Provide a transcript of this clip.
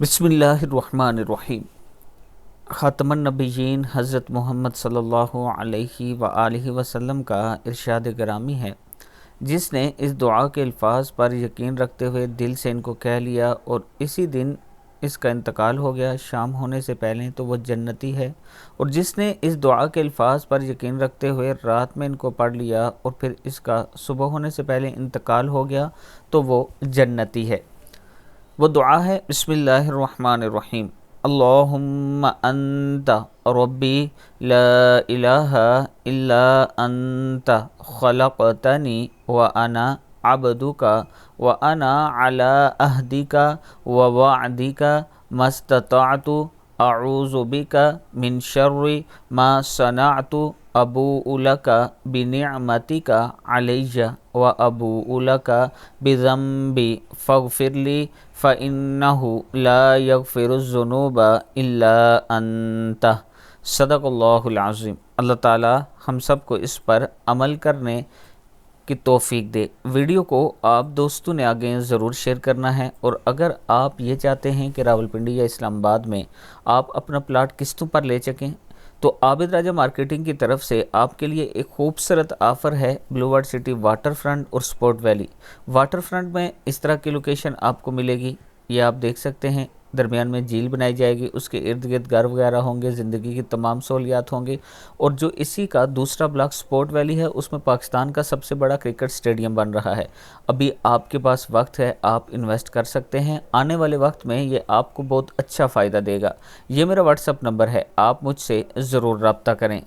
بسم اللہ الرحمن الرحیم۔ خاتم النبیین حضرت محمد صلی اللہ علیہ وآلہ وسلم کا ارشاد گرامی ہے، جس نے اس دعا کے الفاظ پر یقین رکھتے ہوئے دل سے ان کو کہہ لیا اور اسی دن اس کا انتقال ہو گیا شام ہونے سے پہلے تو وہ جنتی ہے، اور جس نے اس دعا کے الفاظ پر یقین رکھتے ہوئے رات میں ان کو پڑھ لیا اور پھر اس کا صبح ہونے سے پہلے انتقال ہو گیا تو وہ جنتی ہے۔ وہ دعا ہے، بسم اللہ الرحمن الرحیم۔ اللہم انت ربی لا الہ الا انت خلقتنی وانا عبدک وانا علی عہدک ووعدک ما استطعت اعوذ بک من شر ما صنعت ابوء لک بنعمتک علی وابوء لک بذنبی فاغفر لی فَإِنَّهُ لَا يَغْفِرُ الذُّنُوبَ إِلَّا أَنْتَ۔ صدق اللہ العظیم۔ اللہ تعالی ہم سب کو اس پر عمل کرنے کی توفیق دے۔ ویڈیو کو آپ دوستوں نے آگے ضرور شیئر کرنا ہے، اور اگر آپ یہ چاہتے ہیں کہ راولپنڈی یا اسلام آباد میں آپ اپنا پلاٹ قسطوں پر لے سکیں تو عابد راجہ مارکیٹنگ کی طرف سے آپ کے لیے ایک خوبصورت آفر ہے۔ بلو ورڈ سٹی واٹر فرنٹ اور سپورٹ ویلی۔ واٹر فرنٹ میں اس طرح کی لوکیشن آپ کو ملے گی، یہ آپ دیکھ سکتے ہیں، درمیان میں جھیل بنائی جائے گی، اس کے ارد گرد گھر وغیرہ ہوں گے، زندگی کی تمام سہولیات ہوں گے، اور جو اسی کا دوسرا بلاک سپورٹ ویلی ہے اس میں پاکستان کا سب سے بڑا کرکٹ سٹیڈیم بن رہا ہے۔ ابھی آپ کے پاس وقت ہے، آپ انویسٹ کر سکتے ہیں، آنے والے وقت میں یہ آپ کو بہت اچھا فائدہ دے گا۔ یہ میرا واٹس اپ نمبر ہے، آپ مجھ سے ضرور رابطہ کریں۔